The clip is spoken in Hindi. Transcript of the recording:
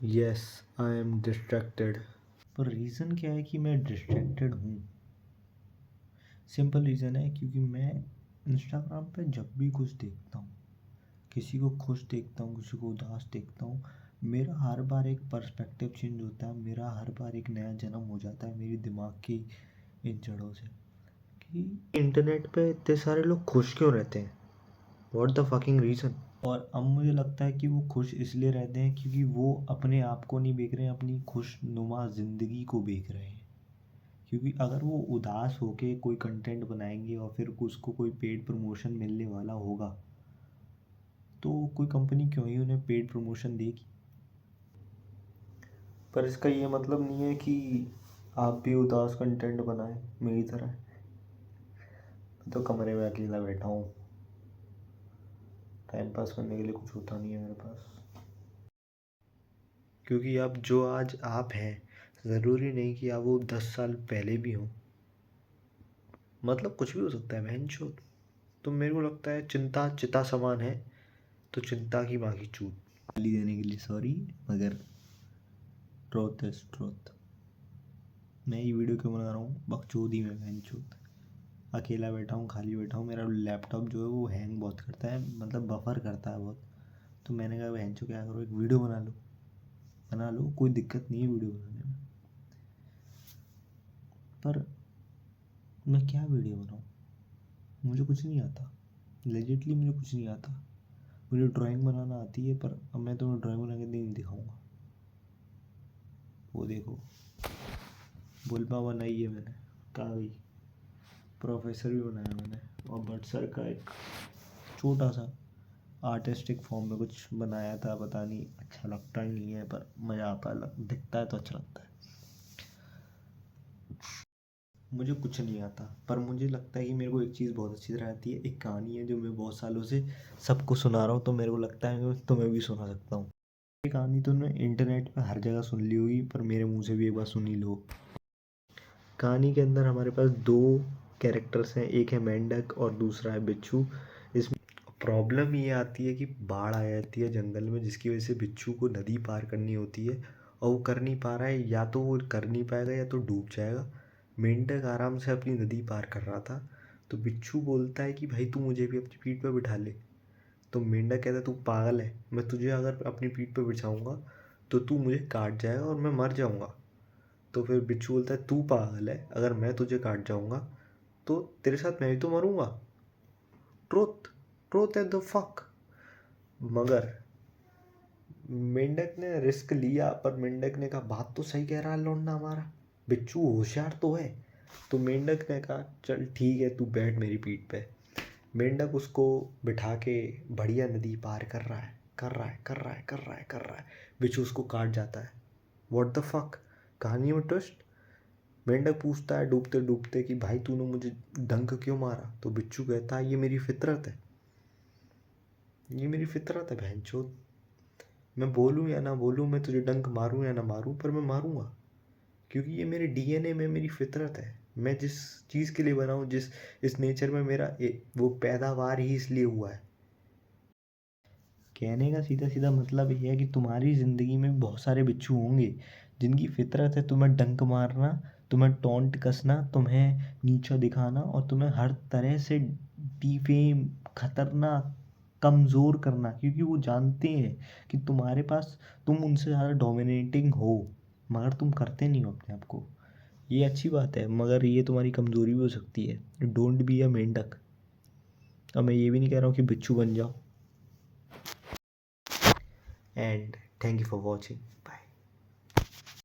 Yes, I am distracted. पर रीज़न क्या है कि मैं डिस्ट्रैक्टेड हूँ? सिंपल रीज़न है क्योंकि मैं इंस्टाग्राम पे जब भी कुछ देखता हूँ, किसी को खुश देखता हूँ, किसी को उदास देखता हूँ, मेरा हर बार एक पर्सपेक्टिव चेंज होता है, मेरा हर बार एक नया जन्म हो जाता है मेरी दिमाग की इन जड़ों से कि इंटरनेट पे इतने सारे लोग खुश क्यों रहते हैं, व्हाट द फकिंग रीज़न। और अब मुझे लगता है कि वो खुश इसलिए रहते हैं क्योंकि वो अपने आप को नहीं देख रहे हैं, अपनी खुशनुमा ज़िंदगी को देख रहे हैं। क्योंकि अगर वो उदास होके कोई कंटेंट बनाएंगे और फिर उसको कोई पेड प्रमोशन मिलने वाला होगा तो कोई कंपनी क्यों ही उन्हें पेड प्रमोशन देगी। पर इसका ये मतलब नहीं है कि आप भी उदास कंटेंट बनाएं मेरी तरह। मैं तो कमरे में अकेला बैठा हूँ, टाइम पास करने के लिए कुछ होता नहीं है मेरे पास। क्योंकि आप जो आज आप हैं ज़रूरी नहीं कि आप वो 10 साल पहले भी हों। मतलब कुछ भी हो सकता है बहनचोद। तो मेरे को लगता है चिंता चिता समान है, तो चिंता की माँ की चूत। गाली देने के लिए सॉरी, मगर ट्रुथ इज ट्रुथ। मैं ये वीडियो क्यों बना रहा हूँ? बकचोदी में बहनचोद। अकेला बैठा हूँ, खाली बैठा हूँ, मेरा लैपटॉप जो है वो हैंग बहुत करता है, मतलब बफर करता है बहुत। तो मैंने कहा बहनचोद क्या करो, एक वीडियो बना लो, कोई दिक्कत नहीं है वीडियो बनाने में। पर मैं क्या वीडियो बनाऊँ? मुझे कुछ नहीं आता, लेजिटली मुझे कुछ नहीं आता। मुझे ड्राइंग बनाना आती है, पर अब मैं तुम्हें ड्राइंग बना के नहीं दिखाऊंगा। वो देखो, बुलबा बनाई है मैंने, कहाँ गई? प्रोफेसर भी बनाया मैंने, और बट सर का एक छोटा सा आर्टिस्टिक फॉर्म में कुछ बनाया था, पता नहीं अच्छा लगता ही नहीं है, पर मज़ा आता है, दिखता है तो अच्छा लगता है। मुझे कुछ नहीं आता, पर मुझे लगता है कि मेरे को एक चीज़ बहुत अच्छी तरह आती है। एक कहानी है जो मैं बहुत सालों से सबको सुना रहा हूँ, तो मेरे को लगता है कि तुम्हें भी सुना सकता हूँ। ये कहानी तुमने इंटरनेट पे हर जगह सुन ली होगी, पर मेरे मुंह से भी एक बार सुन ही लो। कहानी के अंदर हमारे पास दो कैरेक्टर्स हैं, एक है मेंढक और दूसरा है बिच्छू। इसमें प्रॉब्लम ये आती है कि बाढ़ आ जाती है जंगल में, जिसकी वजह से बिच्छू को नदी पार करनी होती है और वो कर नहीं पा रहा है, या तो वो कर नहीं पाएगा या तो डूब जाएगा। मेंढक आराम से अपनी नदी पार कर रहा था, तो बिच्छू बोलता है कि भाई तू मुझे भी अपनी पीठ पर बिठा ले। तो मेंढक कहता है तू पागल है, मैं तुझे अगर अपनी पीठ पर बिठाऊंगा तो तू मुझे काट जाएगा और मैं मर जाऊंगा। तो फिर बिच्छू बोलता है तू पागल है, अगर मैं तुझे काट जाऊंगा तो तेरे साथ मैं भी तो मरूंगा। Truth, truth at the fuck. मगर मेंढक ने रिस्क लिया, पर मेंढक ने कहा बात तो सही कह रहा है लौंडा हमारा, बिच्छू होशियार तो है। तो मेंढक ने कहा चल ठीक है, तू बैठ मेरी पीठ पे। मेंढक उसको बिठा के बढ़िया नदी पार कर रहा है, कर रहा है, कर रहा है, कर रहा है, कर रहा है। बिच्छू उसको काट जाता है। What the fuck. कहानी में ट्विस्ट। मेंढक पूछता है डूबते डूबते कि भाई तूने मुझे डंक क्यों मारा? तो बिच्छू कहता है ये मेरी फितरत है, ये मेरी फितरत है बहनचोद। मैं बोलूँ या ना बोलूँ, मैं तुझे डंक मारूँ या ना मारूँ, पर मैं मारूंगा, क्योंकि ये मेरे डीएनए में मेरी फितरत है। मैं जिस चीज़ के लिए बना हूँ, जिस इस नेचर में मेरा वो पैदावार ही इसलिए हुआ है। कहने का सीधा सीधा मतलब ये है कि तुम्हारी ज़िंदगी में बहुत सारे बिच्छू होंगे जिनकी फितरत है तुम्हें डंक मारना, तुम्हें टॉन्ट कसना, तुम्हें नीचा दिखाना और तुम्हें हर तरह से डिफेम, खतरनाक, कमज़ोर करना, क्योंकि वो जानते हैं कि तुम्हारे पास, तुम उनसे ज़्यादा डोमिनेटिंग हो, मगर तुम करते नहीं हो अपने आप को। ये अच्छी बात है, मगर ये तुम्हारी कमज़ोरी भी हो सकती है। डोंट बी अ मेंढक। अब मैं ये भी नहीं कह रहा हूँ कि बिच्छू बन जाओ। And thank you for watching.